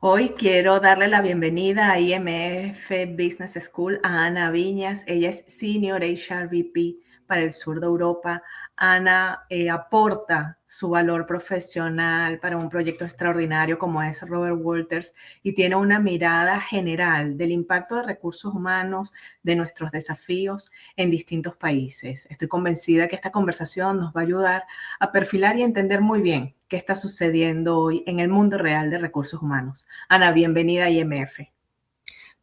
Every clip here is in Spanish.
Hoy quiero darle la bienvenida a IMF Business School a Ana Viñas. Ella es Senior HR VP para el sur de Europa. Ana aporta su valor profesional para un proyecto extraordinario como es Robert Walters y tiene una mirada general del impacto de recursos humanos, de nuestros desafíos en distintos países. Estoy convencida que esta conversación nos va a ayudar a perfilar y entender muy bien qué está sucediendo hoy en el mundo real de recursos humanos. Ana, bienvenida a IMF.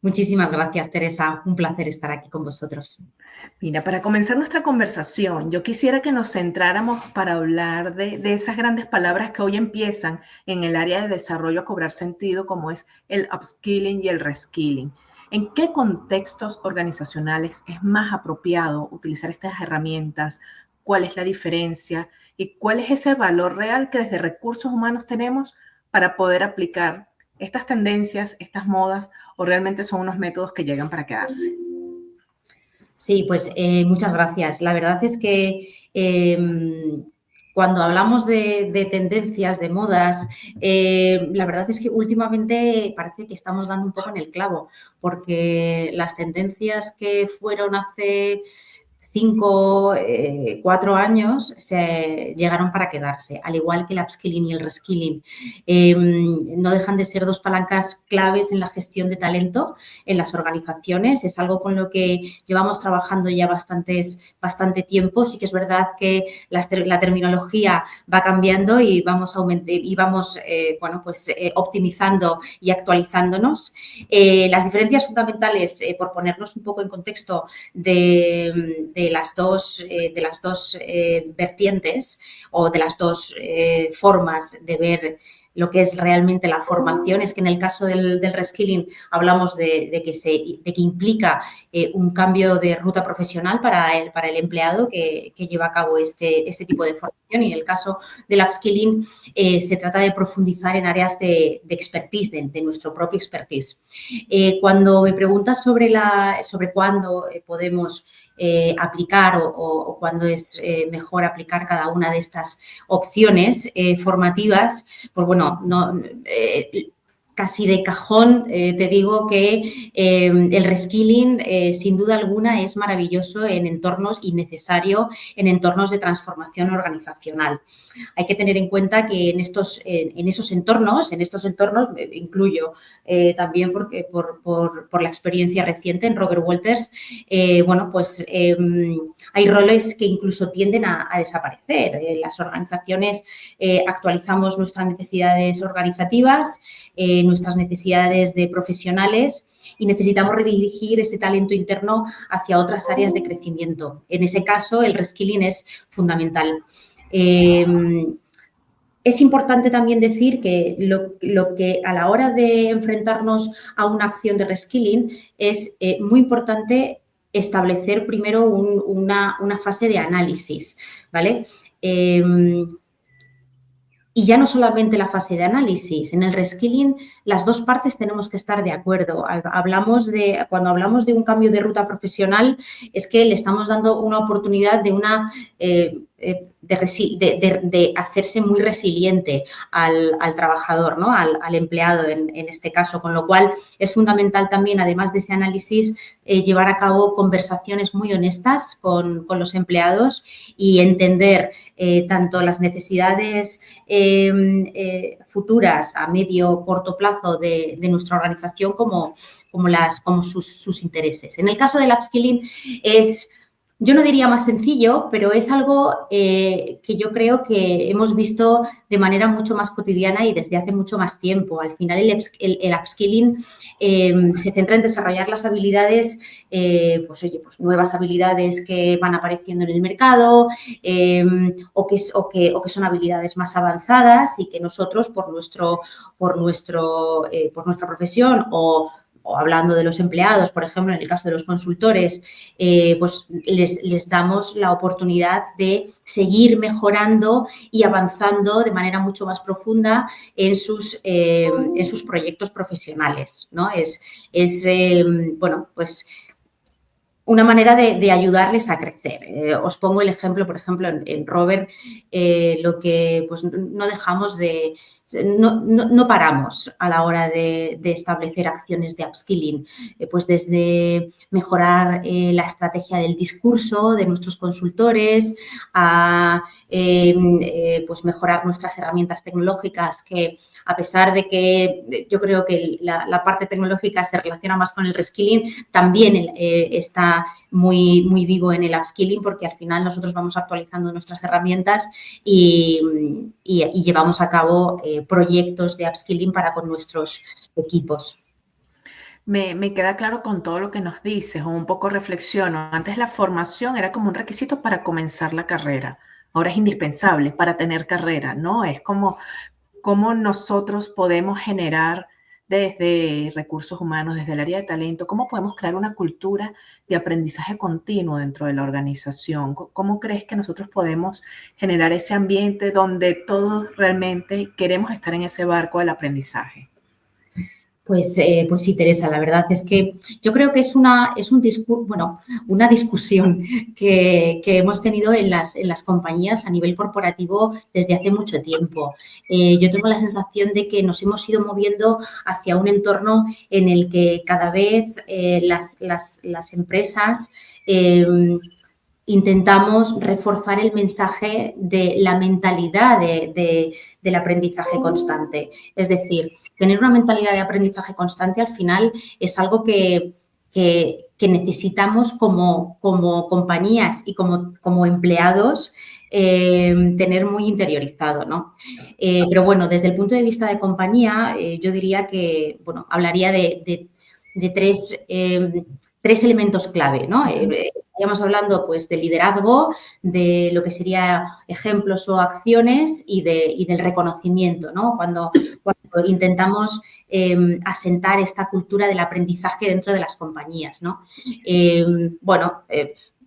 Muchísimas gracias, Teresa. Un placer estar aquí con vosotros. Mira, para comenzar nuestra conversación, yo quisiera que nos centráramos para hablar de esas grandes palabras que hoy empiezan en el área de desarrollo a cobrar sentido, como es el upskilling y el reskilling. ¿En qué contextos organizacionales es más apropiado utilizar estas herramientas? ¿Cuál es la diferencia? ¿Y cuál es ese valor real que desde recursos humanos tenemos para poder aplicar estas tendencias, estas modas, o realmente son unos métodos que llegan para quedarse? Sí, pues muchas gracias. La verdad es que cuando hablamos de tendencias, de modas, la verdad es que últimamente parece que estamos dando un poco en el clavo, porque las tendencias que fueron hace 5, 4 años se llegaron para quedarse, al igual que el upskilling y el reskilling. No dejan de ser dos palancas claves en la gestión de talento en las organizaciones. Es algo con lo que llevamos trabajando ya bastante tiempo. Sí que es verdad que la terminología va cambiando y vamos optimizando y actualizándonos. Las diferencias fundamentales, por ponernos un poco en contexto de las dos vertientes o de las dos formas de ver lo que es realmente la formación, es que en el caso del reskilling hablamos de que implica un cambio de ruta profesional para el empleado que lleva a cabo este tipo de formación, y en el caso del upskilling se trata de profundizar en áreas de expertise, de nuestro propio expertise. Cuando me preguntas sobre cuándo podemos aplicar o cuándo es mejor aplicar cada una de estas opciones formativas, pues bueno, casi de cajón te digo que el reskilling sin duda alguna es maravilloso en entornos y necesario en entornos de transformación organizacional. Hay que tener en cuenta que en estos entornos, incluyo también porque por la experiencia reciente en Robert Walters, hay roles que incluso tienden a desaparecer. Las organizaciones actualizamos nuestras necesidades organizativas, nuestras necesidades de profesionales, y necesitamos redirigir ese talento interno hacia otras áreas de crecimiento. En ese caso, el reskilling es fundamental. Es importante también decir que lo que a la hora de enfrentarnos a una acción de reskilling es muy importante establecer primero una fase de análisis, ¿vale? Y ya no solamente la fase de análisis, en el reskilling las dos partes tenemos que estar de acuerdo. Cuando hablamos de un cambio de ruta profesional, es que le estamos dando una oportunidad de hacerse muy resiliente al trabajador, ¿no? al empleado en este caso, con lo cual es fundamental también, además de ese análisis, llevar a cabo conversaciones muy honestas con los empleados y entender tanto las necesidades futuras a medio o corto plazo de nuestra organización como sus intereses. En el caso del upskilling yo no diría más sencillo, pero es algo que yo creo que hemos visto de manera mucho más cotidiana y desde hace mucho más tiempo. Al final el upskilling se centra en desarrollar las habilidades, nuevas habilidades que van apareciendo en el mercado o que son habilidades más avanzadas y que nosotros por nuestra profesión o hablando de los empleados, por ejemplo, en el caso de los consultores, les damos la oportunidad de seguir mejorando y avanzando de manera mucho más profunda en sus proyectos profesionales, ¿no? Una manera de ayudarles a crecer. Os pongo el ejemplo, por ejemplo, en Robert, no dejamos de no paramos a la hora de establecer acciones de upskilling, pues desde mejorar la estrategia del discurso de nuestros consultores a pues mejorar nuestras herramientas tecnológicas, que a pesar de que yo creo que la parte tecnológica se relaciona más con el reskilling, también está muy, muy vivo en el upskilling, porque al final nosotros vamos actualizando nuestras herramientas y llevamos a cabo proyectos de upskilling para con nuestros equipos. Me queda claro con todo lo que nos dices, o un poco reflexiono. Antes la formación era como un requisito para comenzar la carrera. Ahora es indispensable para tener carrera, ¿no? Es como cómo nosotros podemos generar desde recursos humanos, desde el área de talento, cómo podemos crear una cultura de aprendizaje continuo dentro de la organización. ¿Cómo crees que nosotros podemos generar ese ambiente donde todos realmente queremos estar en ese barco del aprendizaje? Pues sí, Teresa, la verdad es que yo creo que es una discusión que hemos tenido en las compañías a nivel corporativo desde hace mucho tiempo. Yo tengo la sensación de que nos hemos ido moviendo hacia un entorno en el que cada vez las empresas intentamos reforzar el mensaje de la mentalidad del aprendizaje constante. Es decir, tener una mentalidad de aprendizaje constante al final es algo que necesitamos como compañías y como empleados tener muy interiorizado, ¿no? Pero bueno, desde el punto de vista de compañía, yo diría que, bueno, hablaría de tres elementos clave, ¿no? Estaríamos hablando, pues, de liderazgo, de lo que sería ejemplos o acciones y del reconocimiento, ¿no? Cuando intentamos asentar esta cultura del aprendizaje dentro de las compañías, ¿no?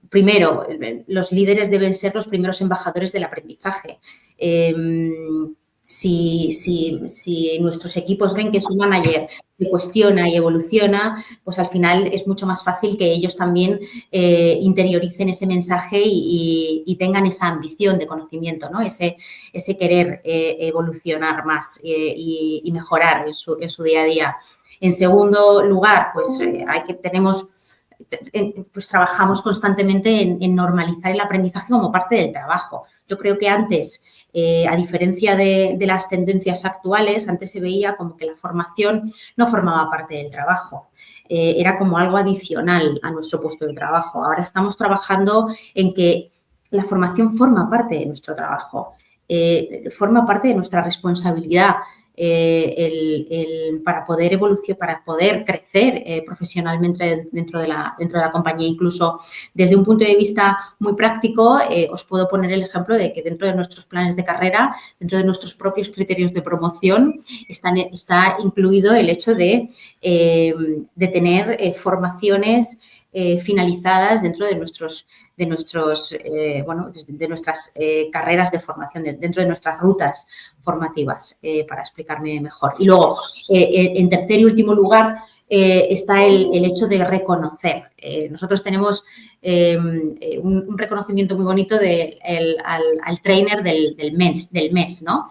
Primero, los líderes deben ser los primeros embajadores del aprendizaje. Si nuestros equipos ven que su manager se cuestiona y evoluciona, pues al final es mucho más fácil que ellos también interioricen ese mensaje y tengan esa ambición de conocimiento, ¿no? Ese querer evolucionar más y mejorar en su día a día. En segundo lugar, pues trabajamos constantemente en normalizar el aprendizaje como parte del trabajo. Yo creo que antes, a diferencia de las tendencias actuales, antes se veía como que la formación no formaba parte del trabajo. Era como algo adicional a nuestro puesto de trabajo. Ahora estamos trabajando en que la formación forma parte de nuestro trabajo, forma parte de nuestra responsabilidad. Para poder evolucionar, para poder crecer profesionalmente dentro de la compañía. Incluso desde un punto de vista muy práctico, os puedo poner el ejemplo de que dentro de nuestros planes de carrera, dentro de nuestros propios criterios de promoción, está incluido el hecho de tener formaciones finalizadas dentro de nuestras carreras de formación, dentro de nuestras rutas formativas, para explicarme mejor. Y luego, en tercer y último lugar, está el hecho de reconocer. Nosotros tenemos un reconocimiento muy bonito al trainer del mes, ¿no?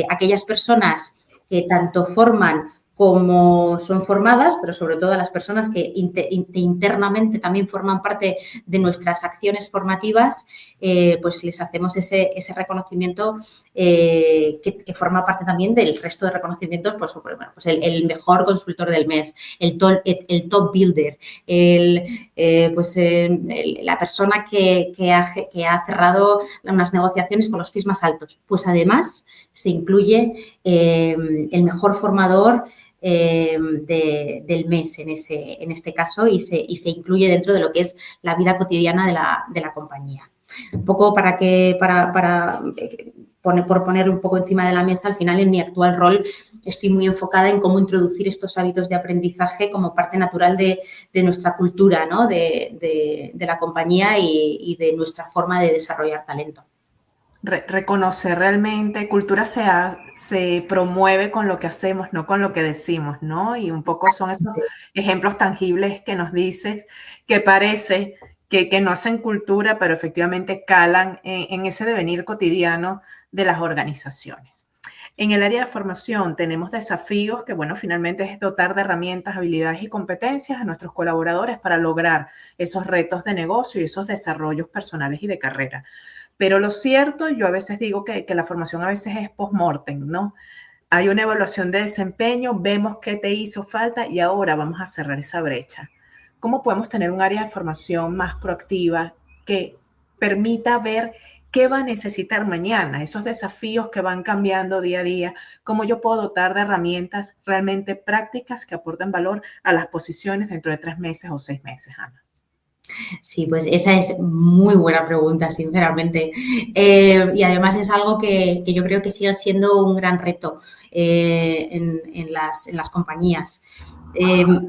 Aquellas personas que tanto forman como son formadas, pero sobre todo a las personas que internamente también forman parte de nuestras acciones formativas, pues les hacemos ese reconocimiento que forma parte también del resto de reconocimientos, pues el mejor consultor del mes, el top builder, la persona que ha cerrado unas negociaciones con los fees más altos. Pues además se incluye el mejor formador del mes en este caso y se incluye dentro de lo que es la vida cotidiana de la compañía. Un poco por ponerlo un poco encima de la mesa, al final en mi actual rol estoy muy enfocada en cómo introducir estos hábitos de aprendizaje como parte natural de nuestra cultura, ¿no? de la compañía y de nuestra forma de desarrollar talento. Reconocer realmente, cultura se promueve con lo que hacemos, no con lo que decimos, ¿no? Y un poco son esos ejemplos tangibles que nos dices, que parece que no hacen cultura, pero efectivamente calan en ese devenir cotidiano de las organizaciones. En el área de formación tenemos desafíos que, bueno, finalmente es dotar de herramientas, habilidades y competencias a nuestros colaboradores para lograr esos retos de negocio y esos desarrollos personales y de carrera. Pero lo cierto, yo a veces digo que la formación a veces es post-mortem, ¿no? Hay una evaluación de desempeño, vemos qué te hizo falta y ahora vamos a cerrar esa brecha. ¿Cómo podemos tener un área de formación más proactiva que permita ver qué va a necesitar mañana, esos desafíos que van cambiando día a día? ¿Cómo yo puedo dotar de herramientas realmente prácticas que aporten valor a las posiciones dentro de 3 meses o 6 meses, Ana? Sí, pues esa es muy buena pregunta, sinceramente. Y además es algo que yo creo que sigue siendo un gran reto en las compañías.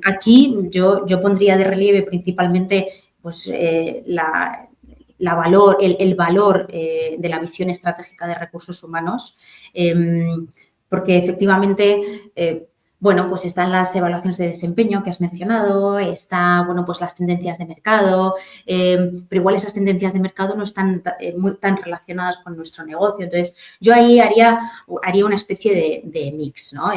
Aquí yo pondría de relieve principalmente pues, el valor de la visión estratégica de recursos humanos, porque efectivamente bueno, pues están las evaluaciones de desempeño que has mencionado, está, bueno, pues las tendencias de mercado, pero igual esas tendencias de mercado no están tan relacionadas con nuestro negocio. Entonces, yo ahí haría una especie de mix, ¿no?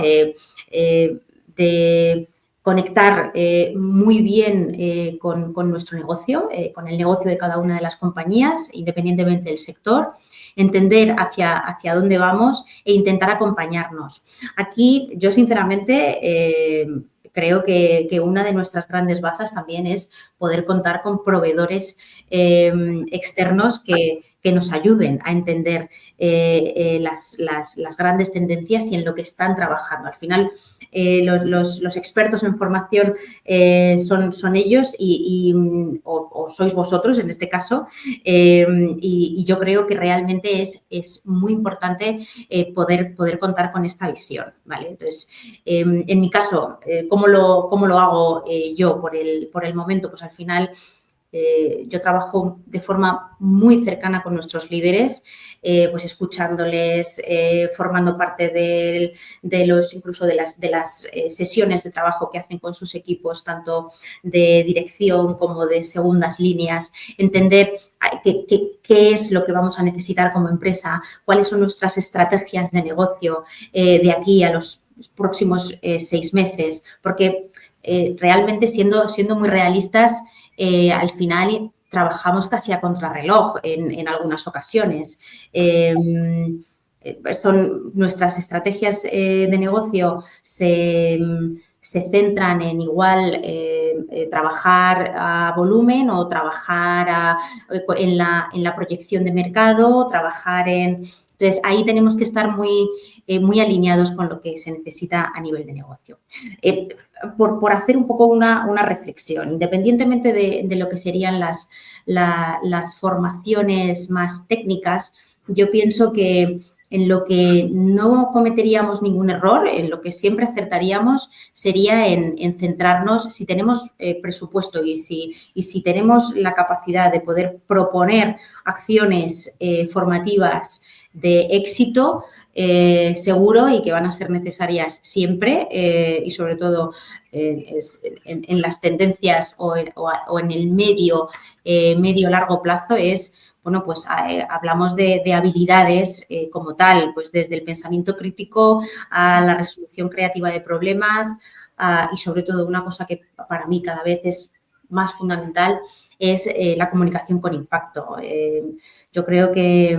De conectar muy bien con nuestro negocio, con el negocio de cada una de las compañías, independientemente del sector, entender hacia dónde vamos e intentar acompañarnos. Aquí yo sinceramente creo que una de nuestras grandes bazas también es poder contar con proveedores externos que nos ayuden a entender las grandes tendencias y en lo que están trabajando. Al final, los expertos en formación son ellos o sois vosotros en este caso, y yo creo que realmente es muy importante poder contar con esta visión, ¿vale? Entonces, en mi caso, ¿cómo lo hago yo por el momento? Pues al final yo trabajo de forma muy cercana con nuestros líderes, pues escuchándoles, formando parte incluso de las sesiones de trabajo que hacen con sus equipos, tanto de dirección como de segundas líneas, entender qué es lo que vamos a necesitar como empresa, cuáles son nuestras estrategias de negocio de aquí a los próximos 6 meses, porque realmente siendo muy realistas, al final trabajamos casi a contrarreloj en algunas ocasiones. Nuestras estrategias de negocio se centran en igual trabajar a volumen o trabajar en la proyección de mercado, trabajar en... Entonces, ahí tenemos que estar muy alineados con lo que se necesita a nivel de negocio. Por hacer un poco una reflexión, independientemente de lo que serían las formaciones más técnicas, yo pienso que en lo que no cometeríamos ningún error, en lo que siempre acertaríamos, sería en centrarnos, si tenemos presupuesto y si tenemos la capacidad de poder proponer acciones formativas de éxito, seguro y que van a ser necesarias siempre y sobre todo en las tendencias o en el medio-largo plazo es, bueno, pues hablamos de habilidades como tal, pues desde el pensamiento crítico a la resolución creativa de problemas y sobre todo una cosa que para mí cada vez es más fundamental es la comunicación con impacto. Yo creo que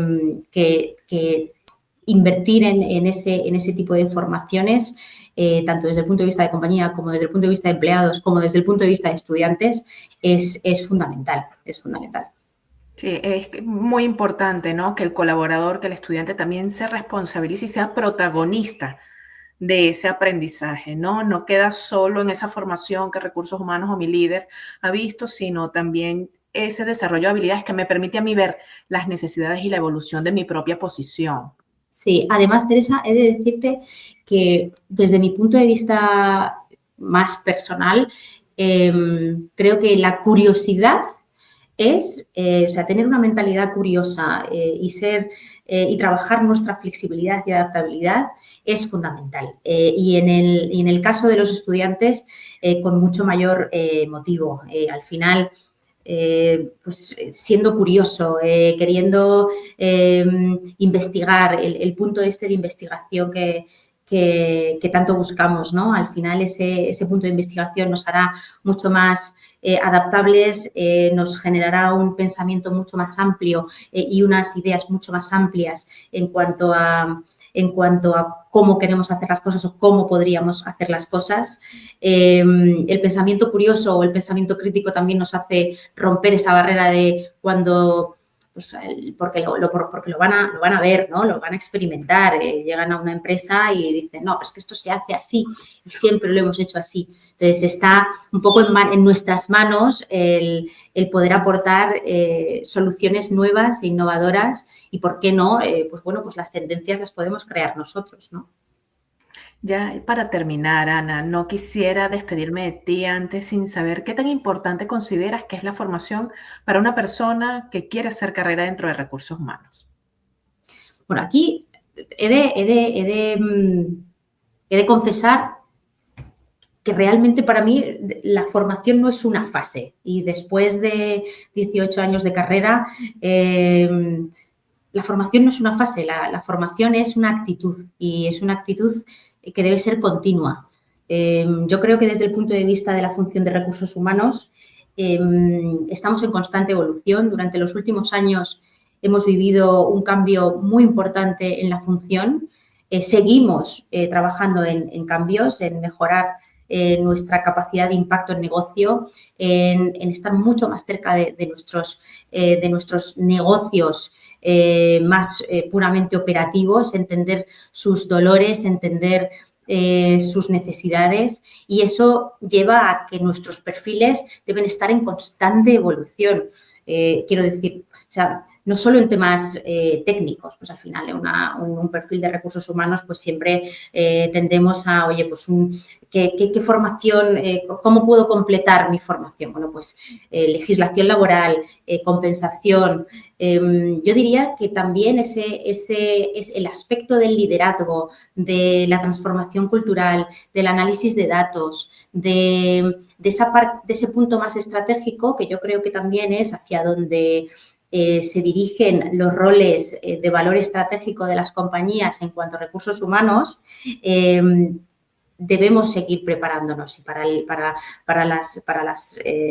invertir en ese tipo de informaciones, tanto desde el punto de vista de compañía como desde el punto de vista de empleados, como desde el punto de vista de estudiantes, es fundamental, es fundamental. Sí, es muy importante, ¿no? Que el colaborador, que el estudiante también se responsabilice y sea protagonista de ese aprendizaje, ¿no? No queda solo en esa formación que Recursos Humanos o mi líder ha visto, sino también ese desarrollo de habilidades que me permite a mí ver las necesidades y la evolución de mi propia posición. Sí, además, Teresa, he de decirte que desde mi punto de vista más personal, creo que la curiosidad es, o sea, tener una mentalidad curiosa y trabajar nuestra flexibilidad y adaptabilidad es fundamental. Y en el caso de los estudiantes, con mucho mayor motivo. Al final, pues siendo curioso, queriendo investigar, el punto este de investigación que tanto buscamos, ¿no? Al final ese punto de investigación nos hará mucho más adaptables, nos generará un pensamiento mucho más amplio y unas ideas mucho más amplias en cuanto a cómo queremos hacer las cosas o cómo podríamos hacer las cosas. El pensamiento curioso o el pensamiento crítico también nos hace romper esa barrera de cuando, pues, porque lo van a ver, ¿no? Lo van a experimentar. Llegan a una empresa y dicen, no, pues que esto se hace así y siempre lo hemos hecho así. Entonces, está un poco en nuestras manos el poder aportar soluciones nuevas e innovadoras y, ¿por qué no? Pues bueno, pues las tendencias las podemos crear nosotros, ¿no? Ya para terminar, Ana, no quisiera despedirme de ti antes sin saber qué tan importante consideras que es la formación para una persona que quiere hacer carrera dentro de recursos humanos. Bueno, aquí he de confesar que realmente para mí la formación no es una fase y después de 18 años de carrera, la formación no es una fase, la formación es una actitud y es una actitud que debe ser continua. Yo creo que desde el punto de vista de la función de recursos humanos estamos en constante evolución. Durante los últimos años hemos vivido un cambio muy importante en la función. Seguimos trabajando en cambios, en mejorar nuestra capacidad de impacto en negocio, en estar mucho más cerca de nuestros negocios más puramente operativos, entender sus dolores, entender sus necesidades, y eso lleva a que nuestros perfiles deben estar en constante evolución. Quiero decir, o sea, no solo en temas técnicos, pues al final un perfil de recursos humanos pues siempre tendemos a, oye, pues ¿qué formación, cómo puedo completar mi formación? Bueno, pues legislación laboral, compensación. Yo diría que también ese es el aspecto del liderazgo, de la transformación cultural, del análisis de datos, de ese punto más estratégico, que yo creo que también es hacia donde se dirigen los roles de valor estratégico de las compañías en cuanto a recursos humanos. Debemos seguir preparándonos y para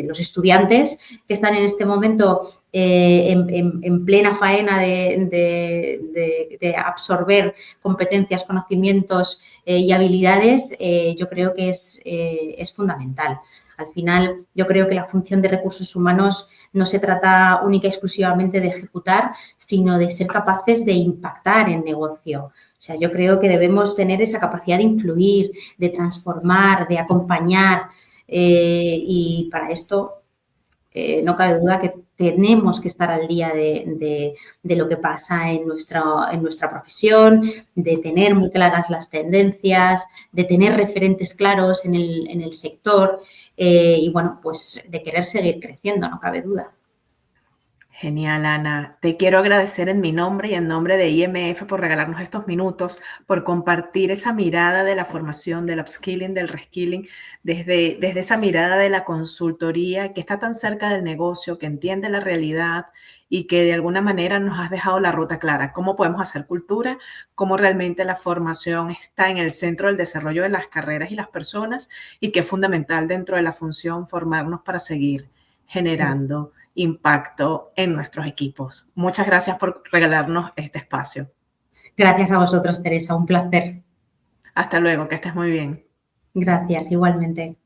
los estudiantes que están en este momento en plena faena de absorber competencias, conocimientos y habilidades, yo creo que es fundamental. Al final, yo creo que la función de recursos humanos no se trata única y exclusivamente de ejecutar, sino de ser capaces de impactar en negocio. O sea, yo creo que debemos tener esa capacidad de influir, de transformar, de acompañar, y para esto no cabe duda que tenemos que estar al día de lo que pasa en nuestra profesión, de tener muy claras las tendencias, de tener referentes claros en el sector y, bueno, pues de querer seguir creciendo, no cabe duda. Genial, Ana. Te quiero agradecer en mi nombre y en nombre de IMF por regalarnos estos minutos, por compartir esa mirada de la formación, del upskilling, del reskilling, desde esa mirada de la consultoría que está tan cerca del negocio, que entiende la realidad y que de alguna manera nos has dejado la ruta clara. Cómo podemos hacer cultura, cómo realmente la formación está en el centro del desarrollo de las carreras y las personas y que es fundamental dentro de la función formarnos para seguir generando impacto en nuestros equipos. Muchas gracias por regalarnos este espacio. Gracias a vosotros, Teresa, un placer. Hasta luego, que estés muy bien. Gracias, igualmente.